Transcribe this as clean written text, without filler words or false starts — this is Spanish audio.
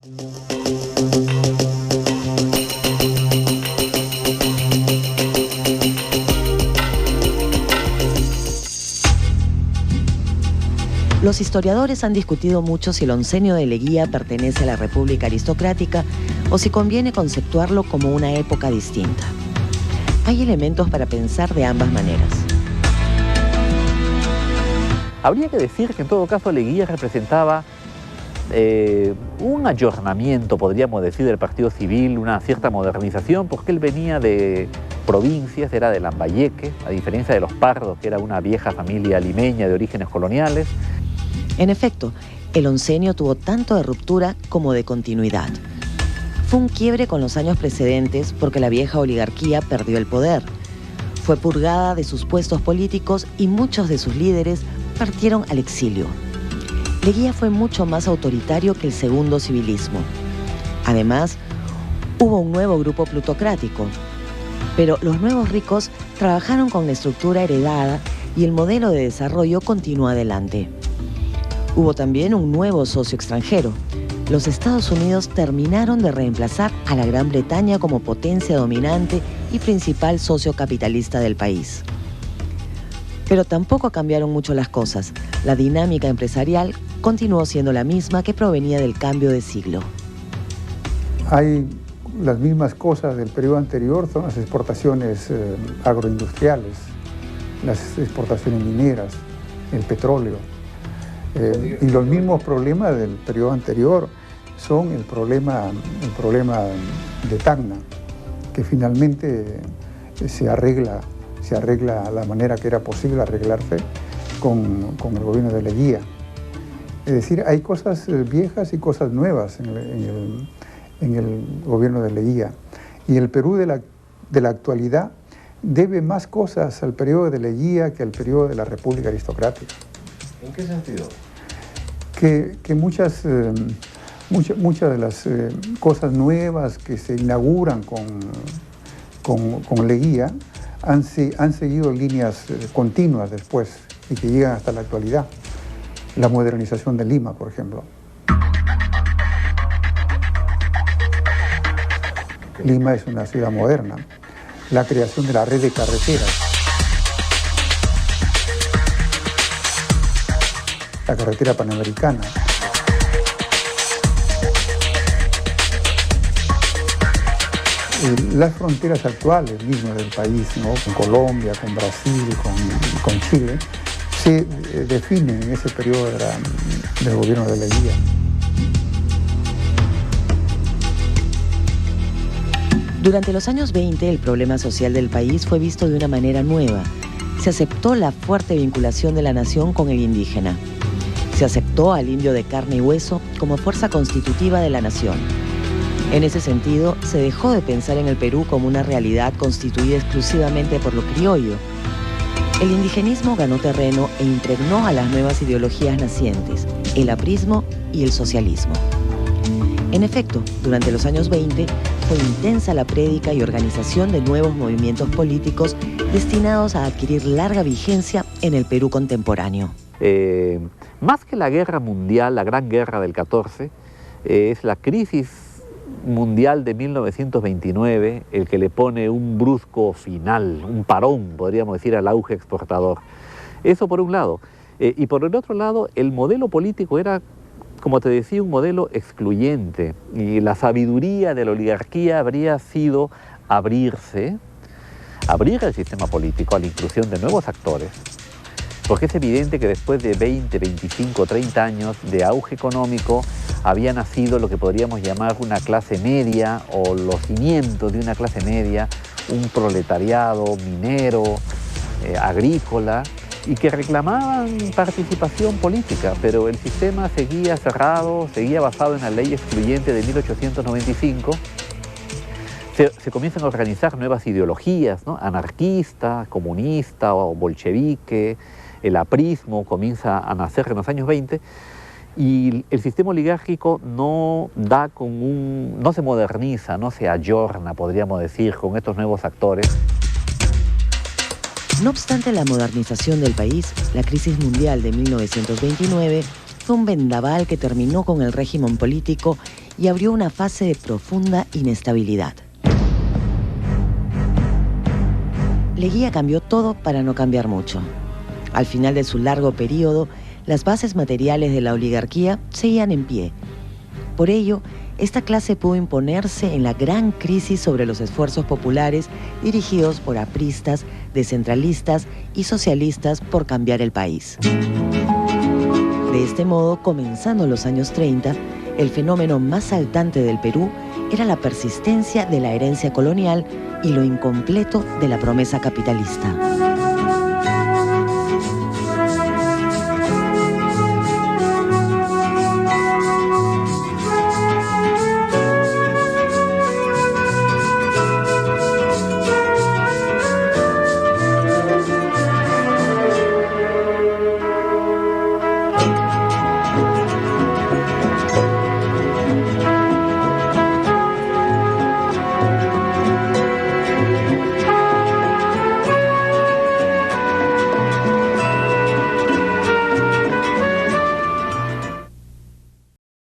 Los historiadores han discutido mucho si el oncenio de Leguía pertenece a la República aristocrática o si conviene conceptuarlo como una época distinta. Hay elementos para pensar de ambas maneras. Habría que decir que en todo caso Leguía representaba un ayornamiento, podríamos decir, del partido civil, una cierta modernización, porque él venía de provincias, era de Lambayeque, a diferencia de los Pardos, que era una vieja familia limeña de orígenes coloniales. En efecto, el oncenio tuvo tanto de ruptura como de continuidad. Fue un quiebre con los años precedentes porque la vieja oligarquía perdió el poder. Fue purgada de sus puestos políticos y muchos de sus líderes partieron al exilio. Leguía fue mucho más autoritario que el segundo civilismo. Además, hubo un nuevo grupo plutocrático. Pero los nuevos ricos trabajaron con la estructura heredada y el modelo de desarrollo continuó adelante. Hubo también un nuevo socio extranjero. Los Estados Unidos terminaron de reemplazar a la Gran Bretaña como potencia dominante y principal socio capitalista del país. Pero tampoco cambiaron mucho las cosas. La dinámica empresarial continuó siendo la misma que provenía del cambio de siglo. Hay las mismas cosas del periodo anterior, son las exportaciones agroindustriales, las exportaciones mineras, el petróleo. Y los mismos problemas del periodo anterior son el problema de Tacna, que finalmente se arregla la manera que era posible arreglarse con el gobierno de Leguía. Es decir, hay cosas viejas y cosas nuevas en el gobierno de Leguía. Y el Perú de la actualidad debe más cosas al periodo de Leguía que al periodo de la República aristocrática. ¿En qué sentido? Que muchas de las cosas nuevas que se inauguran con Leguía han seguido líneas continuas después y que llegan hasta la actualidad. La modernización de Lima, por ejemplo. Lima es una ciudad moderna. La creación de la red de carreteras. La carretera panamericana. Las fronteras actuales mismas del país, ¿no? Con Colombia, con Brasil, con Chile, se definen en ese periodo del gobierno de Leguía. Durante los años 20, el problema social del país fue visto de una manera nueva. Se aceptó la fuerte vinculación de la nación con el indígena. Se aceptó al indio de carne y hueso como fuerza constitutiva de la nación. En ese sentido, se dejó de pensar en el Perú como una realidad constituida exclusivamente por lo criollo. El indigenismo ganó terreno e impregnó a las nuevas ideologías nacientes, el aprismo y el socialismo. En efecto, durante los años 20 fue intensa la prédica y organización de nuevos movimientos políticos destinados a adquirir larga vigencia en el Perú contemporáneo. Más que la guerra mundial, la gran guerra del 14, es la crisis mundial de 1929 el que le pone un brusco final, un parón, podríamos decir, al auge exportador. Eso por un lado. Y por el otro lado, el modelo político era, como te decía, un modelo excluyente. Y la sabiduría de la oligarquía habría sido abrir el sistema político a la inclusión de nuevos actores. Porque es evidente que después de 20, 25, 30 años de auge económico había nacido lo que podríamos llamar una clase media o los cimientos de una clase media, un proletariado minero, agrícola, y que reclamaban participación política, pero el sistema seguía cerrado, seguía basado en la ley excluyente de 1895. Se comienzan a organizar nuevas ideologías, ¿no? Anarquista, comunista o bolchevique. El aprismo comienza a nacer en los años 20 y el sistema oligárquico no se moderniza, no se ayorna, podríamos decir, con estos nuevos actores. No obstante la modernización del país, la crisis mundial de 1929 fue un vendaval que terminó con el régimen político y abrió una fase de profunda inestabilidad. Leguía cambió todo para no cambiar mucho. Al final de su largo periodo, las bases materiales de la oligarquía seguían en pie. Por ello, esta clase pudo imponerse en la gran crisis sobre los esfuerzos populares dirigidos por apristas, descentralistas y socialistas por cambiar el país. De este modo, comenzando los años 30, el fenómeno más saltante del Perú era la persistencia de la herencia colonial y lo incompleto de la promesa capitalista.